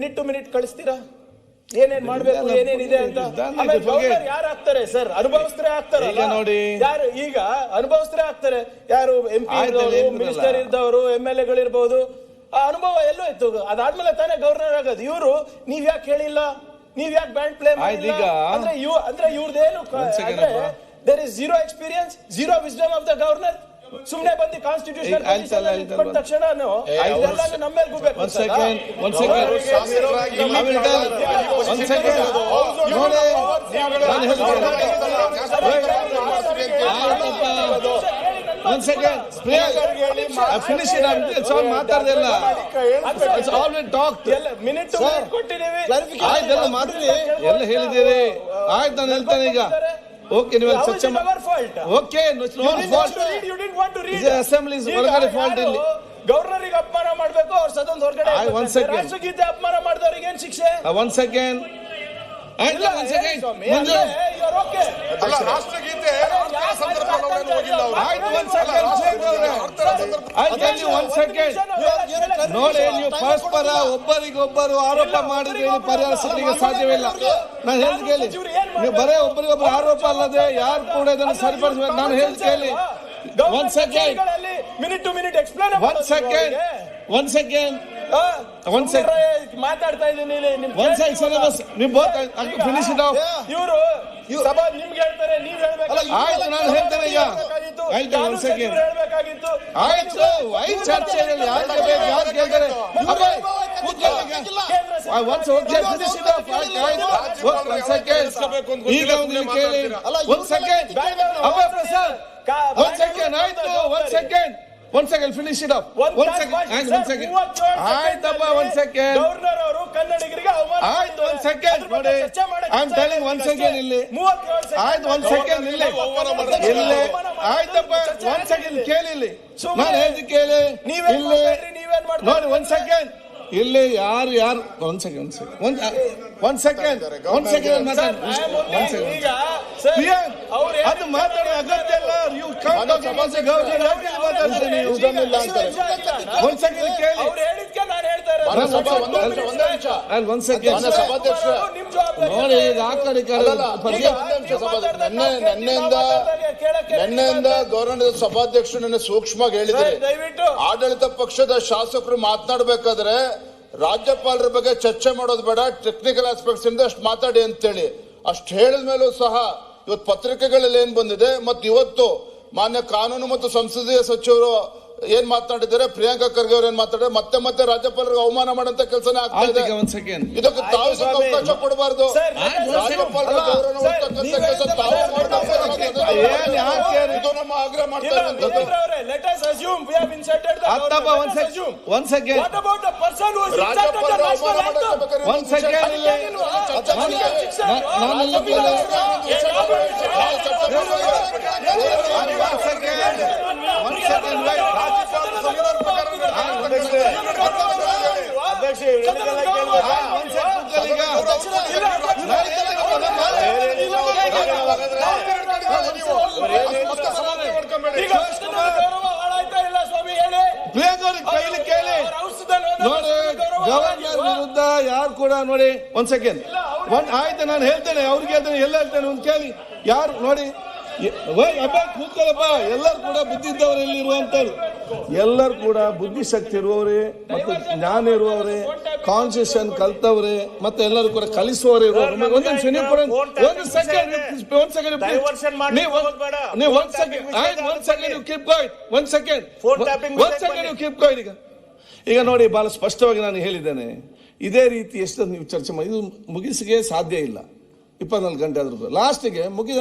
Minute to minute ಕಳಿಸ್ತೀರಾ? ಏನೇನ್ ಮಾಡ್ಬೇಕು, ಏನೇನಿದೆ ಅಂತ. ಯಾರು ಆಗ್ತಾರೆ ಸರ್? ಅನುಭವಿಸ್ತರೇ ಆಗ್ತಾರೆ ನೋಡಿ. ಯಾರು ಈಗ ಅನುಭವಿಸ್ತರೇ ಆಗ್ತಾರೆ? ಯಾರು MP ಇದ್ದವರು, ಮಿನಿಸ್ಟರ್ ಇದ್ದವರು, MLA ಗಳಿರ್ಬಹುದು. ಆ ಅನುಭವ ಎಲ್ಲೋ ಇತ್ತು. ಅದಾದ್ಮೇಲೆ ತಾನೇ ಗವರ್ನರ್ ಆಗೋದು. ಇವರು ನೀವ್ ಯಾಕೆ ಹೇಳಿಲ್ಲ, ನೀವ್ ಯಾಕೆ ಬ್ಯಾಂಡ್ ಪ್ಲೇ ಮಾಡಿಲ್ಲ ಅಂದ್ರೆ ಇವ್ರದ್ದೇನು there is zero experience, zero wisdom of the governor. ಸುಮ್ನೆ ಬಂದು ಕಾನ್ಸ್ಟಿಟ್ಯೂಷನ್ ಕೊಟ್ಟ ತಕ್ಷಣ ನಮ್ಮ ಮೇಲೆ ಗುಬೇಕು. ಮಾತಾಡ್ದಿಲ್ಲ, ಎಲ್ಲ ಹೇಳಿದ್ದೀರಿ. ಆಯ್ತು, ನಾನು ಹೇಳ್ತೇನೆ ಈಗ. ಓಕೆ, ನೀವು ಚರ್ಚೆ ಓಕೆ, ಅಸೆಂಬ್ಲಿ ಹೊರಗಡೆ ಫಾಲ್ಟ್ ಇಲ್ಲಿ ಗವರ್ನರಿಗೆ ಅಪಮಾನ ಮಾಡಬೇಕು, ಅವ್ರ ಸದನ ಹೊರಗಡೆ ರಾಷ್ಟ್ರಗೀತೆ ಅಪಮಾನ ಮಾಡಿದವ್ರಿಗೆ ಏನ್ ಶಿಕ್ಷೆ? ಒಂದ್ ಸೆಕೆಂಡ್ ನೋಡಿ, ನೀವು ಪರಸ್ಪರ ಒಬ್ಬರಿಗೊಬ್ಬರು ಆರೋಪ ಮಾಡಿದ್ರೆ ಪರಿಹಾರ ಸಿಗಲಿಕ್ಕೆ ಸಾಧ್ಯವಿಲ್ಲ. ನಾನು ಹೇಳಿದ ಕೇಳಿ, ನೀವು ಬರೇ ಒಬ್ಬರಿಗೊಬ್ಬರು ಆರೋಪ ಅಲ್ಲದೆ ಯಾರು ಕೂಡ ಇದನ್ನು ಸರಿಪಡಿಸಬೇಕು. ನಾನು ಹೇಳಿದ ಕೇಳಿ. ಒಂದ್ ಸೆಕೆಂಡ್ ಮಾತಾಡ್ತಾ ಇದ್ದೀನಿ. Finish it off. ಇವರು ಸಭಾ ನಿಮ್ಗೆ ಹೇಳ್ತಾರೆ, ನೀವ್ ಹೇಳ್ಬೇಕು. ಆಯ್ತು, ನಾನು ಹೇಳ್ತೇನೆ ಈಗ. ಆಯ್ತು, ಒಂದ್ ಸೆಕೆಂಡ್. ಆಯ್ತು, ಐದು ಚರ್ಚೆಯಲ್ಲಿ ಯಾರು ಬೇಕು, ಯಾರು ಕೇಳ್ತಾರೆ. ಈಗ ನೀವು ಕೇಳಿ. ಒಂದ್ ಸೆಕೆಂಡ್ ಅಭಯ ಪ್ರಸಾದ್, ಒಂದ್ ಸೆಕೆಂಡ್. ಆಯ್ತು, ಒಂದ್ second. One second, finish it up. One second. ಆಯ್ತಪ್ಪ, ಒಂದ್ ಸೆಕೆಂಡ್. ಗವರ್ನರ್ ಅವರು ಕನ್ನಡಿಗರಿಗೆ ಅವಮಾನ. ಆಯ್ತು, ಒಂದ್ ಸೆಕೆಂಡ್ ನೋಡಿ. ಐ ಆಮ್ ಟೆಲಿಂಗ್, ಒಂದ್ ಸೆಕೆಂಡ್ ಇಲ್ಲಿ. ಆಯ್ತು, ಒಂದ್ ಸೆಕೆಂಡ್ ಇಲ್ಲಿ. ಆಯ್ತಪ್ಪ, ಒಂದ್ ಸೆಕೆಂಡ್ ಕೇಳಿ ಇಲ್ಲಿ. ನಾನು ಹೇಳ್ದು ಕೇಳಿ. ಇಲ್ಲಿ ನೋಡಿ, ಒಂದ್ ಸೆಕೆಂಡ್ ಇಲ್ಲಿ. ಯಾರು ಒಂದ್ ಸೆಕೆಂಡ್ ಅದು ಮಾತಾಡೋ ಅಗತ್ಯ ಇಲ್ಲ. ಒಂದ್ ಸೆಕೆಂಡ್ ಕೇಳಿ. ಒಂದ್ ಸೆಕೆಂಡ್ ನೋಡಿ, ಈಗ ಆ ಕಡೆ ನಿನ್ನೆಯಿಂದ ಗವರ್ನರ್ ಸಭಾಧ್ಯಕ್ಷರು ನನ್ನ ಸೂಕ್ಷ್ಮವಾಗಿ ಹೇಳಿದ್ದಾರೆ, ಆಡಳಿತ ಪಕ್ಷದ ಶಾಸಕರು ಮಾತನಾಡಬೇಕಾದ್ರೆ ರಾಜ್ಯಪಾಲರ ಬಗ್ಗೆ ಚರ್ಚೆ ಮಾಡೋದು ಬೇಡ, ಟೆಕ್ನಿಕಲ್ ಆಸ್ಪೆಕ್ಟ್ಸ್ ಇಂದ ಅಷ್ಟು ಮಾತಾಡಿ ಅಂತೇಳಿ. ಅಷ್ಟು ಹೇಳಿದ ಮೇಲೂ ಸಹ ಇವತ್ತು ಪತ್ರಿಕೆಗಳಲ್ಲಿ ಏನ್ ಬಂದಿದೆ, ಮತ್ತು ಇವತ್ತು ಮಾನ್ಯ ಕಾನೂನು ಮತ್ತು ಸಂಸದೀಯ ಸಚಿವರು ಏನ್ ಮಾತನಾಡಿದ್ದಾರೆ, ಪ್ರಿಯಾಂಕಾ ಖರ್ಗೆ ಅವರು ಏನ್ ಮಾತಾಡಿದ್ದಾರೆ, ಮತ್ತೆ ರಾಜ್ಯಪಾಲರಿಗೆ ಅವಮಾನ ಮಾಡಂತ ಕೆಲಸನೇ ಆಗ್ತಾ ಇದೆ. ಇದಕ್ಕೆ ತಾವು ಅವಕಾಶ ಕೊಡಬಾರ್ದು. ರಾಜ್ಯಪಾಲರ ಗೌರವ ಇದು ನಮ್ಮ ಆಗ್ರಹ ಮಾಡ್ತಾ ಇದ್ದೇವೆ. ನೋಡಿ, ಗವರ್ನರ್ ವಿರುದ್ಧ ಯಾರು ಕೂಡ ನೋಡಿ. ಒಂದ್ ಸೆಕೆಂಡ್. ಆಯ್ತು, ನಾನು ಹೇಳ್ತೇನೆ, ಅವ್ರಿಗೆ ಹೇಳ್ತೇನೆ, ಎಲ್ಲ ಹೇಳ್ತೇನೆ. ಒಂದ್ ಕೇಳಿ. ಯಾರು ನೋಡಿ, ಕೂತ್ಕೊಳ್ಳಪ್ಪ. ಎಲ್ಲರೂ ಕೂಡ ಬುದ್ಧಿ ಇದ್ದವರು, ಇಲ್ಲಿರುವಂತವ್ರು ಎಲ್ಲರೂ ಕೂಡ ಬುದ್ಧಿಶಕ್ತಿ ಇರುವವರೇ ಮತ್ತು ಜ್ಞಾನ ಇರುವವರೇ, ಕಾನ್ಸ್ಟಿಟ್ಯೂಷನ್ ಕಲ್ತವ್ರೆ, ಮತ್ತೆ ಎಲ್ಲರೂ ಕೂಡ ಕಲಿಸುವವರೇ ಇರುವವರು. ಈಗ ನೋಡಿ, ಬಹಳ ಸ್ಪಷ್ಟವಾಗಿ ನಾನು ಹೇಳಿದ್ದೇನೆ. ಇದೇ ರೀತಿ ಎಷ್ಟು ನೀವು ಚರ್ಚೆ ಮಾಡಿ ಇದು ಮುಗಿಸಿಗೆ ಸಾಧ್ಯ ಇಲ್ಲ. 24 ಗಂಟೆ ಆದ್ರೂ ಲಾಸ್ಟಿಗೆ ಮುಗಿದ